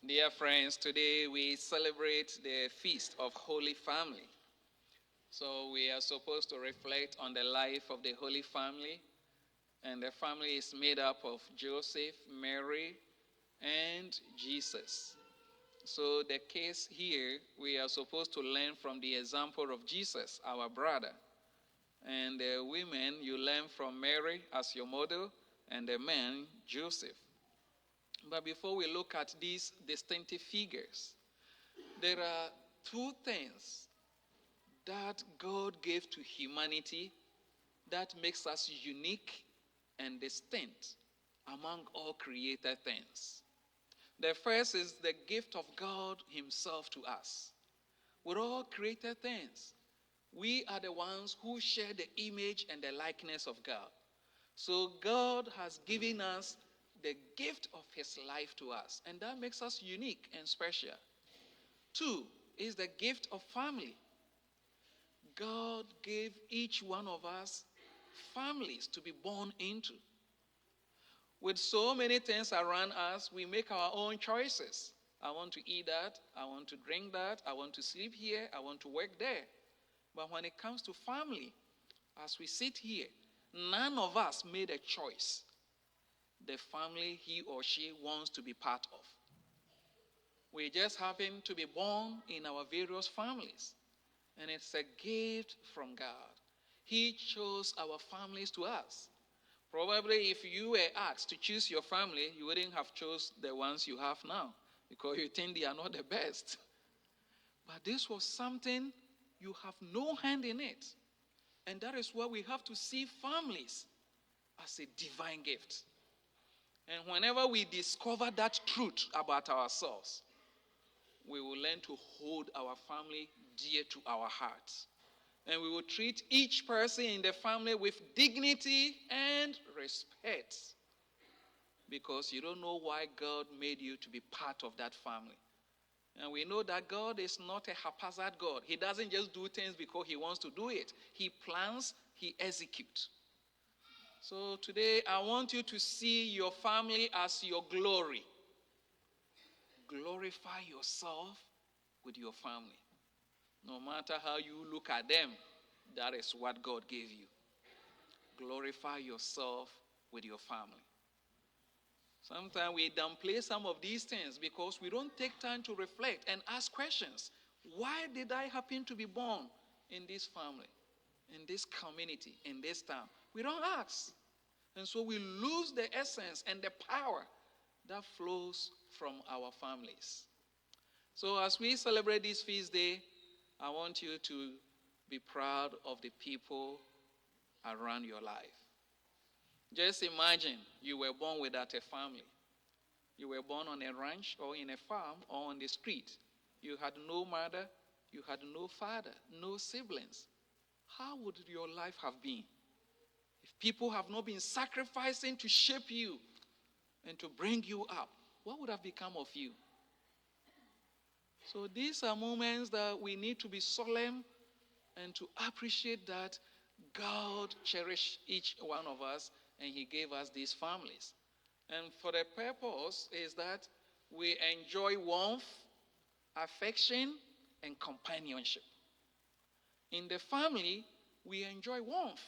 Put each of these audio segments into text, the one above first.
Dear friends, today we celebrate the Feast of Holy Family. So we are supposed to reflect on the life of the Holy Family. And the family is made up of Joseph, Mary, and Jesus. So the case here, we are supposed to learn from the example of Jesus, our brother. And the women, you learn from Mary as your model, and the man, Joseph. But before we look at these distinctive figures, there are two things that God gave to humanity that makes us unique and distinct among all created things. The first is the gift of God himself to us. With all created things, we are the ones who share the image and the likeness of God. So God has given us the gift of his life to us, and that makes us unique and special. Two is the gift of family. God gave each one of us families to be born into. With so many things around us, we make our own choices. I want to eat that, I want to drink that, I want to sleep here, I want to work there. But when it comes to family, as we sit here, none of us made a choice the family he or she wants to be part of. We just happen to be born in our various families, and it's a gift from God. He chose our families to us. Probably if you were asked to choose your family, you wouldn't have chose the ones you have now because you think they are not the best. But this was something you have no hand in it. And that is why we have to see families as a divine gift. And whenever we discover that truth about ourselves, we will learn to hold our family dear to our hearts. And we will treat each person in the family with dignity and respect. Because you don't know why God made you to be part of that family. And we know that God is not a haphazard God. He doesn't just do things because he wants to do it. He plans, he executes. So today I want you to see your family as your glory. Glorify yourself with your family. No matter how you look at them, that is what God gave you. Glorify yourself with your family. Sometimes we downplay some of these things because we don't take time to reflect and ask questions. Why did I happen to be born in this family, in this community, in this town? We don't ask. And so we lose the essence and the power that flows from our families. So as we celebrate this feast day, I want you to be proud of the people around your life. Just imagine you were born without a family. You were born on a ranch or in a farm or on the street. You had no mother, you had no father, no siblings. How would your life have been? If people have not been sacrificing to shape you and to bring you up, what would have become of you? So these are moments that we need to be solemn and to appreciate that God cherished each one of us and he gave us these families. And for the purpose is that we enjoy warmth, affection, and companionship. In the family, we enjoy warmth,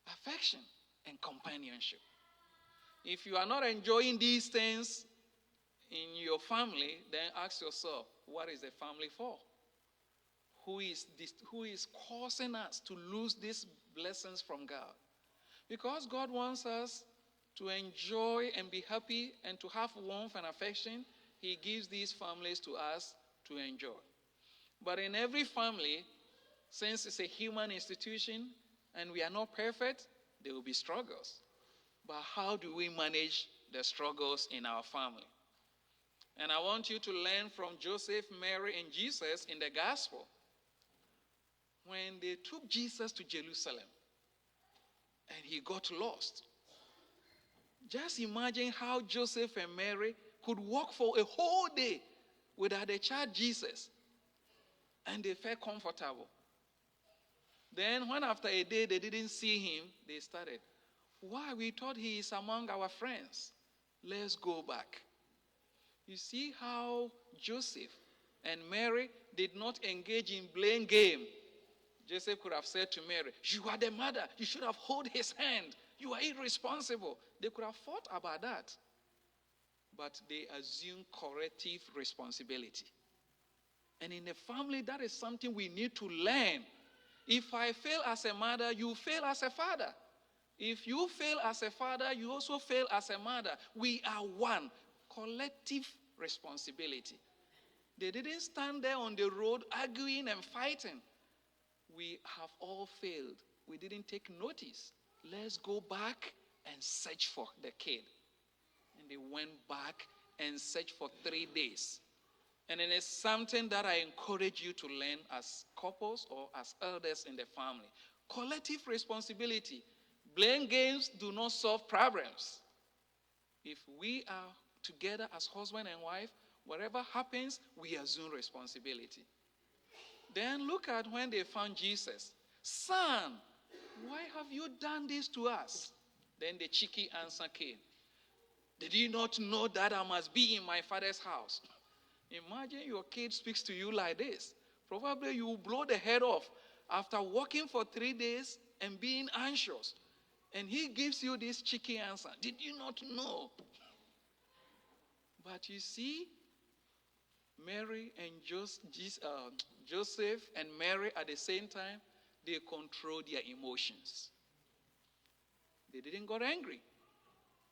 affection, and companionship. If you are not enjoying these things in your family, then ask yourself, what is the family for? Who is causing us to lose these blessings from God? Because God wants us to enjoy and be happy and to have warmth and affection, he gives these families to us to enjoy. But in every family, since it's a human institution and we are not perfect, there will be struggles. But how do we manage the struggles in our family? And I want you to learn from Joseph, Mary, and Jesus in the gospel. When they took Jesus to Jerusalem and he got lost, just imagine how Joseph and Mary could walk for a whole day without the child Jesus, and they felt comfortable. Then when after a day they didn't see him, they started, why? We thought he is among our friends. Let's go back. You see how Joseph and Mary did not engage in blame game. Joseph could have said to Mary, "You are the mother. You should have held his hand. You are irresponsible." They could have fought about that. But they assume corrective responsibility. And in a family, that is something we need to learn. If I fail as a mother, you fail as a father. If you fail as a father, you also fail as a mother. We are one. Collective responsibility. They didn't stand there on the road arguing and fighting. We have all failed. We didn't take notice. Let's go back and search for the kid. And they went back and searched for 3 days. And it is something that I encourage you to learn as couples or as elders in the family. Collective responsibility. Blame games do not solve problems. If we are together as husband and wife, whatever happens, we assume responsibility. Then look at when they found Jesus. "Son, why have you done this to us?" Then the cheeky answer came. "Did you not know that I must be in my father's house?" Imagine your kid speaks to you like this. Probably you will blow the head off after walking for 3 days and being anxious. And he gives you this cheeky answer. "Did you not know?" But you see, Mary and Joseph and Mary at the same time, they control their emotions. They didn't get angry.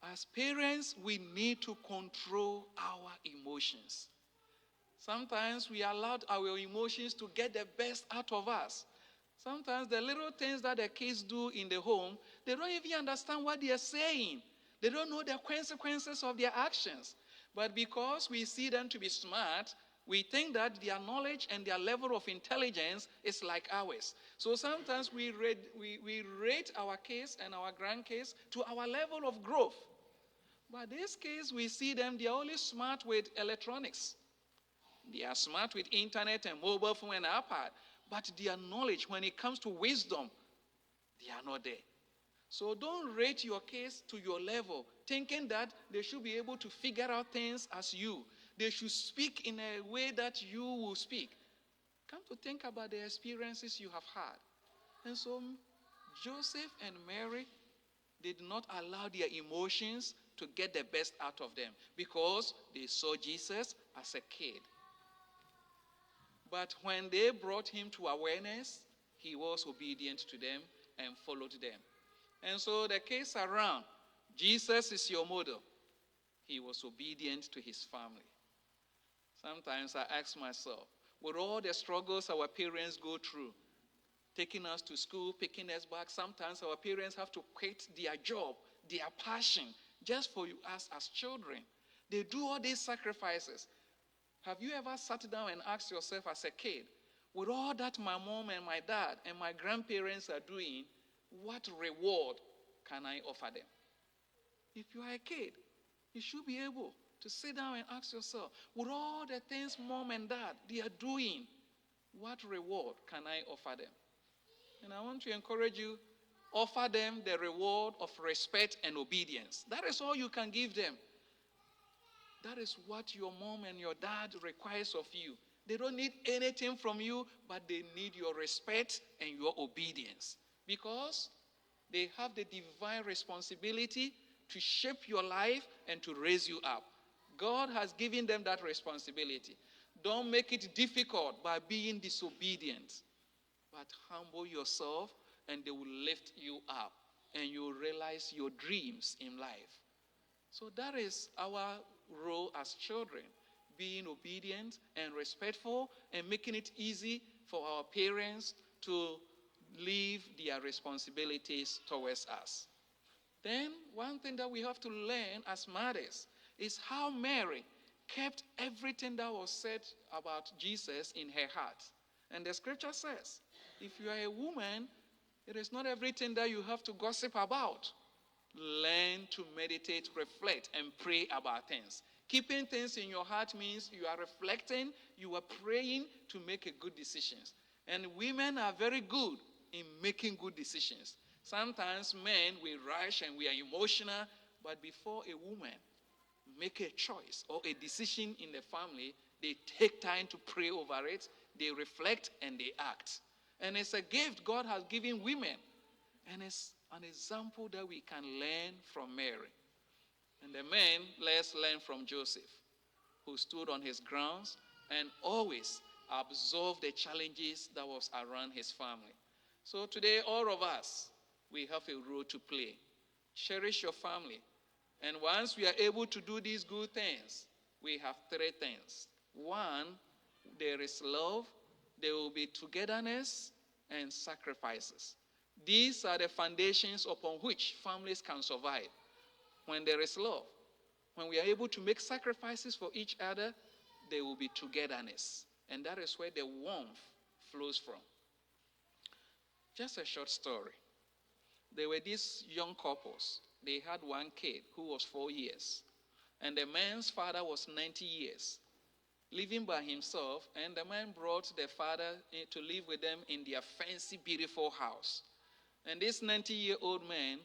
As parents, we need to control our emotions. Sometimes we allow our emotions to get the best out of us. Sometimes the little things that the kids do in the home, they don't even understand what they are saying. They don't know the consequences of their actions. But because we see them to be smart, we think that their knowledge and their level of intelligence is like ours. So sometimes we rate our kids and our grandkids to our level of growth. But this case, we see them, they are only smart with electronics. They are smart with internet and mobile phone and iPad. But their knowledge, when it comes to wisdom, they are not there. So don't rate your kids to your level, thinking that they should be able to figure out things as you. They should speak in a way that you will speak. Come to think about the experiences you have had. And so Joseph and Mary did not allow their emotions to get the best out of them because they saw Jesus as a kid. But when they brought him to awareness, he was obedient to them and followed them. And so the case around, Jesus is your model. He was obedient to his family. Sometimes I ask myself, with all the struggles our parents go through, taking us to school, picking us back, sometimes our parents have to quit their job, their passion, just for us as children. They do all these sacrifices. Have you ever sat down and asked yourself as a kid, with all that my mom and my dad and my grandparents are doing, what reward can I offer them? If you are a kid, you should be able to sit down and ask yourself, with all the things mom and dad they are doing, what reward can I offer them? And I want to encourage you, offer them the reward of respect and obedience. That is all you can give them. That is what your mom and your dad requires of you. They don't need anything from you, but they need your respect and your obedience. Because they have the divine responsibility to shape your life and to raise you up. God has given them that responsibility. Don't make it difficult by being disobedient, but humble yourself and they will lift you up and you'll realize your dreams in life. So that is our role as children, being obedient and respectful and making it easy for our parents to leave their responsibilities towards us. Then one thing that we have to learn as mothers is how Mary kept everything that was said about Jesus in her heart. And the scripture says, if you are a woman, it is not everything that you have to gossip about. Learn to meditate, reflect, and pray about things. Keeping things in your heart means you are reflecting, you are praying to make a good decisions. And women are very good in making good decisions. Sometimes men, we rush and we are emotional, but before a woman make a choice or a decision in the family, they take time to pray over it, they reflect, and they act. And it's a gift God has given women. And it's an example that we can learn from Mary. And the men, let's learn from Joseph, who stood on his grounds and always absorbed the challenges that was around his family. So today, all of us, we have a role to play. Cherish your family. And once we are able to do these good things, we have three things. One, there is love, there will be togetherness, and sacrifices. These are the foundations upon which families can survive. When there is love, when we are able to make sacrifices for each other, there will be togetherness. And that is where the warmth flows from. Just a short story. There were these young couples. They had one kid who was 4 years. And the man's father was 90 years, living by himself. And the man brought the father to live with them in their fancy, beautiful house. And this 90-year-old man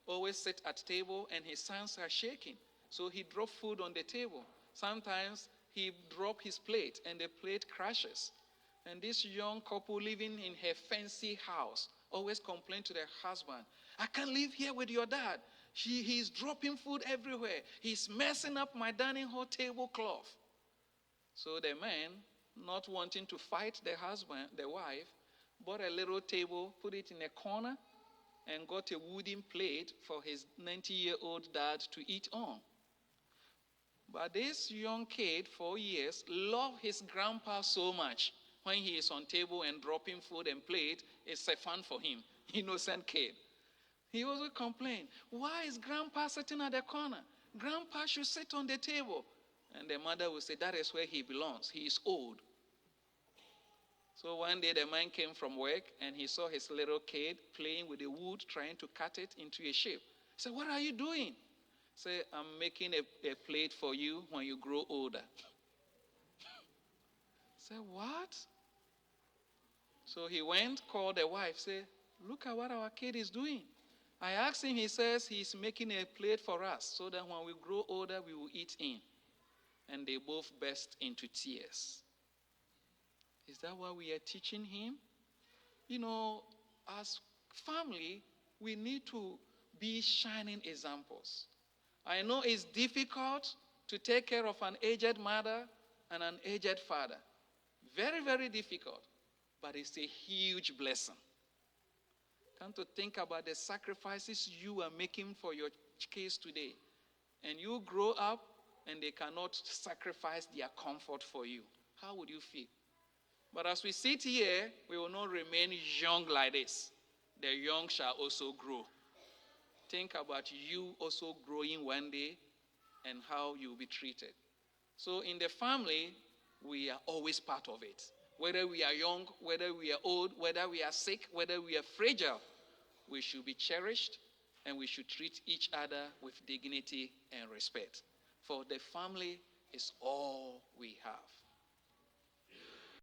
always sits at table and his sons are shaking. So he dropped food on the table. Sometimes he dropped his plate and the plate crashes. And this young couple living in her fancy house always complained to their husband, I can't live here with your dad. He's dropping food everywhere. He's messing up my dining hall tablecloth. So the man, not wanting to fight the husband, the wife, bought a little table, put it in a corner, and got a wooden plate for his 90-year-old dad to eat on. But this young kid, 4 years, loved his grandpa so much. When he is on table and dropping food and plate, it's a fun for him. Innocent kid. He also complained, why is grandpa sitting at the corner? Grandpa should sit on the table. And the mother would say, that is where he belongs. He is old. So one day the man came from work and he saw his little kid playing with the wood, trying to cut it into a shape. He said, what are you doing? He said, I'm making a plate for you when you grow older. He said, what? So he went, called the wife, said, look at what our kid is doing. I asked him, he says he's making a plate for us so that when we grow older, we will eat in. And they both burst into tears. Is that what we are teaching him? You know, as family, we need to be shining examples. I know it's difficult to take care of an aged mother and an aged father. Very, very difficult. But it's a huge blessing. Come to think about the sacrifices you are making for your kids today. And you grow up and they cannot sacrifice their comfort for you. How would you feel? But as we sit here, we will not remain young like this. The young shall also grow. Think about you also growing one day and how you will be treated. So in the family, we are always part of it. Whether we are young, whether we are old, whether we are sick, whether we are fragile, we should be cherished and we should treat each other with dignity and respect. For the family is all we have.